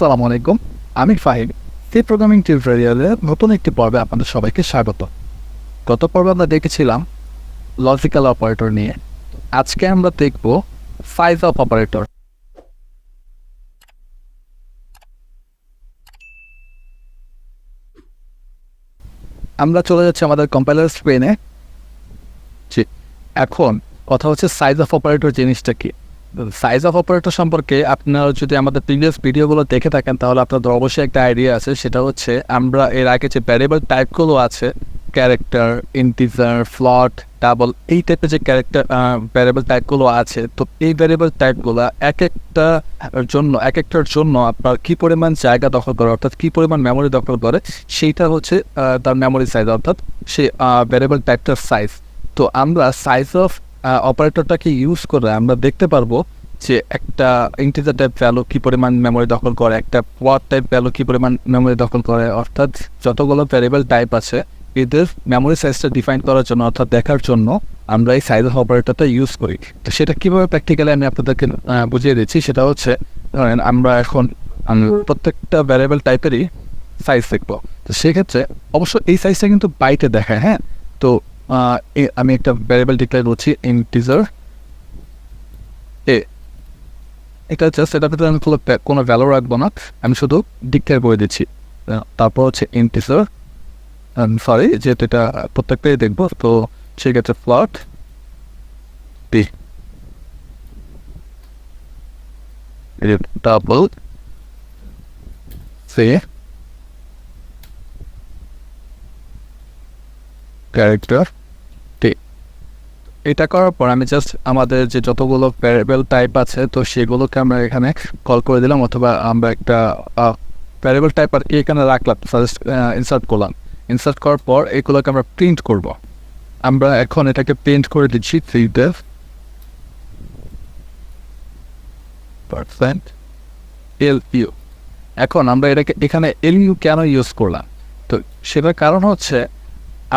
আসসালামু আলাইকুম, আমি ফাহিম। প্রোগ্রামিং টিউটোরিয়ালের নতুন একটি পর্বে আপনাদের সবাইকে স্বাগত। গত পর্বে আমরা দেখেছিলাম লজিক্যাল অপারেটর নিয়ে। আজকে আমরা দেখব সাইজ অফ অপারেটর। আমরা চলে যাচ্ছি আমাদের কম্পাইলার স্ক্রিনে। এখন কথা হচ্ছে সাইজ অফ অপারেটর জিনিসটা কি। সাইজ অফ অপারেটর সম্পর্কে আপনারা যদি আমাদের প্রিভিয়াস ভিডিওগুলো দেখে থাকেন তাহলে আপনাদের অবশ্যই একটা আইডিয়া আছে। সেটা হচ্ছে আমরা এর আগে যে ভ্যারিয়েবল টাইপগুলো আছে, ক্যারেক্টার, ইন্টিজার, ফ্লট, ডাবল, এই টাইপের যে ক্যারেক্টার ভ্যারিয়েবল টাইপগুলো আছে, তো এই ভ্যারিয়েবল টাইপগুলো এক একটার জন্য আপনার কী পরিমাণ জায়গা দখল করে, অর্থাৎ কী পরিমাণ মেমোরি দখল করে, সেইটা হচ্ছে তার মেমোরি সাইজ, অর্থাৎ সেই ভ্যারিয়েবল টাইপটার সাইজ। তো আমরা সাইজ অফ অপারেটরটাকে ইউজ করে আমরা দেখতে পারবো যে একটা ইন্টিজার টাইপ ভ্যালু কী পরিমাণ মেমোরি দখল করে, একটা ফ্লট টাইপ ভ্যালু কী পরিমাণ মেমোরি দখল করে, অর্থাৎ যতগুলো ভ্যারিয়েবল টাইপ আছে এদের মেমোরি সাইজটা ডিফাইন করার জন্য, অর্থাৎ দেখার জন্য আমরা এই সাইজ অফ অপারেটরটা ইউজ করি। তো সেটা কীভাবে প্র্যাকটিক্যালি আমি আপনাদেরকে বুঝিয়ে দিচ্ছি। সেটা হচ্ছে, ধরেন আমরা এখন প্রত্যেকটা ভ্যারিয়েবল টাইপেরই সাইজ দেখবো। তো সেক্ষেত্রে অবশ্য এই সাইজটা কিন্তু বাইটে দেখায়, হ্যাঁ। তো আমি একটা ভ্যারিয়েবল ডিক্লেয়ার করছি ইন্টিজার এ। এটা জাস্ট এটার ভিতরে আমি কোনো ভ্যালু রাখবো না, আমি শুধু ডিক্লেয়ার করে দিচ্ছি। তারপর হচ্ছে ইন্টিজার, সরি যেহেতু এটা প্রত্যেকটাই দেখবো, তো সেক্ষেত্রে ফ্লট বি ডাবল সে ক্যারেক্টার। এটা করার পর আমি জাস্ট আমাদের যে যতগুলো ভ্যারিয়েবল টাইপ আছে তো সেগুলোকে আমরা এখানে কল করে দিলাম, অথবা আমরা একটা ভ্যারিয়েবল টাইপ আর এখানে রাখলাম, ইনসার্ট করলাম। ইনসার্ট করার পর এগুলোকে আমরা প্রিন্ট করব। আমরা এখন এটাকে প্রিন্ট করে দিচ্ছি 3% LU। এখন আমরা এটাকে এখানে LU কেন ইউজ করলাম, তো সেটার কারণ হচ্ছে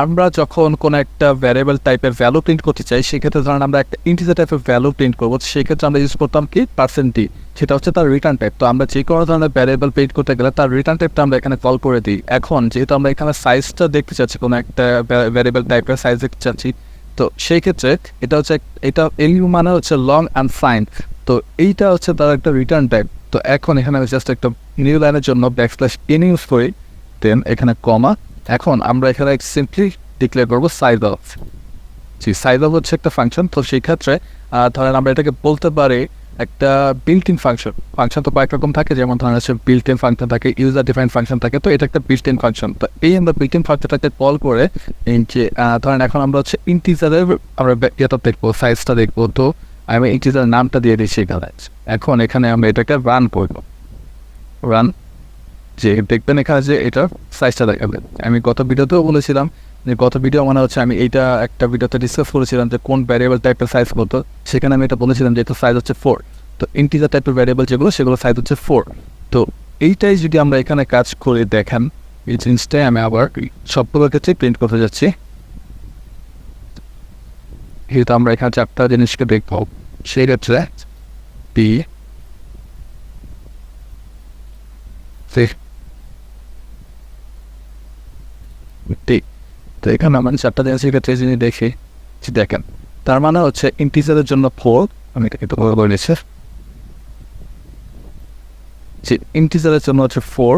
আমরা যখন কোনো একটা ভ্যারিয়েবল টাইপের ভ্যালু প্রিন্ট করতে চাই, সেক্ষেত্রে ধরেন আমরা একটা ইন্টিজার টাইপের ভ্যালু প্রিন্ট করবো, সেক্ষেত্রে আমরা ইউজ করতাম কি %d, সেটা হচ্ছে তার রিটার্ন টাইপ। তো আমরা যে কোনো ধরনের ভ্যারিয়েবল প্রিন্ট করতে গেলে তার রিটার্ন টাইপটা আমরা এখানে কল করে দিই। এখন যেহেতু আমরা এখানে সাইজটা দেখতে চাচ্ছি, কোনো একটা ভ্যারিয়েবল টাইপের সাইজ দেখতে চাচ্ছি, তো সেই ক্ষেত্রে এটা LU মানে হচ্ছে লং আনসাইন্ড। তো এইটা হচ্ছে তার একটা রিটার্ন টাইপ। তো এখন এখানে আমি জাস্ট একটা নিউ লাইনের জন্য \n ইউজ করি, দেন এখানে কমা। এখন আমরা এখানে সিম্পলি ডিক্লেয়ার করবো সাইজ অফ। সাইজ অফ হচ্ছে একটা ফাংশন। তো সেই ক্ষেত্রে ধরেন আমরা এটাকে বলতে পারি একটা বিল্ট ইন ফাংশন। ফাংশন তো কয়েক রকম থাকে, যেমন ধরেন হচ্ছে বিল্ট ইন ফাংশন থাকে, ইউজার ডিফাইন ফাংশন থাকে। তো এটা একটা বিল্ট ইন ফাংশন। তো এই আমরা বিল্ট ইন ফাংশনটাকে কল করে যে ধরেন এখন আমরা হচ্ছে ইন্টিজারের আমরা এটা দেখবো, সাইজটা দেখবো। তো আমি ইন্টিজারের নামটা দিয়ে দিচ্ছি এখানে। এখন এখানে আমরা এটাকে রান করবো। রান যে দেখবেন এখানে যে এটার সাইজটা দেখাবে। আমি গত ভিডিওতেও বলেছিলাম যে গত ভিডিও মানে হচ্ছে আমি এইটা একটা ভিডিওতে ডিসকাস করেছিলাম যে কোন ভ্যারিয়েবল টাইপের সাইজ কত। সেখানে আমি এটা বলেছিলাম যে এটা সাইজ হচ্ছে 4। তো ইন্টিজার টাইপের ভ্যারিয়েবল যেগুলো সেগুলো সাইজ হচ্ছে 4। তো এইটাই যদি আমরা এখানে কাজ করে দেখেন, এই জিনিসটাই আমি আবার সবগুলোর ক্ষেত্রে প্রিন্ট করতে যাচ্ছি। যেহেতু আমরা এখানে চারটা জিনিসকে দেখবো, সেই ক্ষেত্রে বি তো এখানে আমরা চারটা জিনিসের ক্ষেত্রে যিনি দেখেন, তার মানে হচ্ছে ইন্টিজারের জন্য 4, আমি এটা কিন্তু বলে নিচ্ছি, ইন্টিজারের জন্য হচ্ছে 4,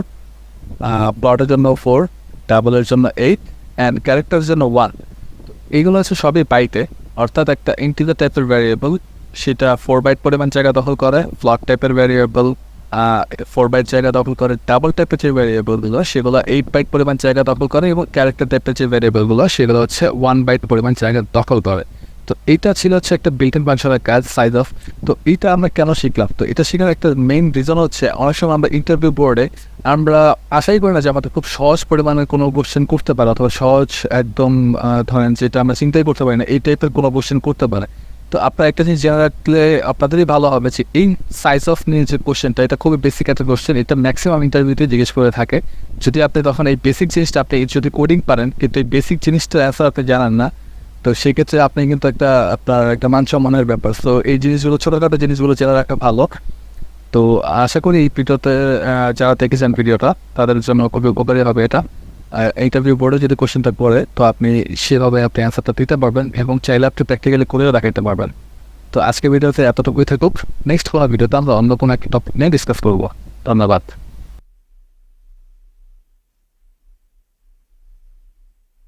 প্লটের জন্য 4, ডাবলের জন্য 8, অ্যান্ড ক্যারেক্টারের জন্য 1। এইগুলো হচ্ছে সবই বাইটে, অর্থাৎ একটা ইন্টিজার টাইপের ভ্যারিয়েবল সেটা 4 বাইট পরিমাণ জায়গা দখল করে, ফ্লট টাইপের ভ্যারিয়েবল 4 বাইট জায়গা দখল করে, ডাবল টাইপের যে ভ্যারিয়েবলগুলো সেগুলো 8 বাইট পরিমাণ জায়গা দখল করে, এবং ক্যারেক্টার টাইপের যে ভ্যারিয়েবলগুলো সেগুলো হচ্ছে 1 বাইট পরিমাণ জায়গা দখল করে। তো এইটা ছিল হচ্ছে একটা বিল্ট ইন ফাংশনের কাজ, সাইজ অফ। তো এইটা আমরা কেন শিখলাম, তো এটা শেখার একটা মেইন রিজন হচ্ছে অনেক সময় আমরা ইন্টারভিউ বোর্ডে আমরা আশাই করি না যে আমাদের খুব সহজ পরিমাণের কোনো কোশ্চেন করতে পারে, অথবা সহজ একদম ধরেন যেটা আমরা চিন্তাই করতে পারি না এই টাইপের কোনো কোশ্চেন করতে পারে। তো আপনারা একটা জিনিস জেনে রাখলে আপনাদেরই ভালো হবে যে এই সাইজ অফ নিয়ে যে কোশ্চেনটা, এটা খুবই বেসিক একটা কোশ্চেন। এটা ম্যাক্সিমাম ইন্টারভিউতে জিজ্ঞেস করে থাকে। যদি আপনি তখন এই বেসিক জিনিসটা আপনি যদি কোডিং পারেন, কিন্তু এই বেসিক জিনিসটার অ্যান্সার আপনি জানেন না, তো সেক্ষেত্রে আপনি কিন্তু আপনার একটা মান সম্মানের ব্যাপার। তো এই জিনিসগুলো, ছোটোখাটো জিনিসগুলো জেনে রাখা ভালো। তো তো আশা করি এই ভিডিওতে যারা দেখেছেন ভিডিওটা তাদের জন্য খুবই উপকারী হবে এটা। ইন্টারভিউ বোর্ডে যদি কোশ্চেনটা পড়ে তো আপনি সেভাবে আপনি অ্যান্সারটা দিতে পারবেন এবং চাইলে আপনি প্র্যাকটিক্যালি করেও দেখাতে পারবেন। তো আজকে ভিডিওতে এতটুকুই থাকুক। নেক্সট কোনো ভিডিওতে আমরা অন্য কোনো একটা টপিক নিয়ে ডিসকাস করবো। ধন্যবাদ।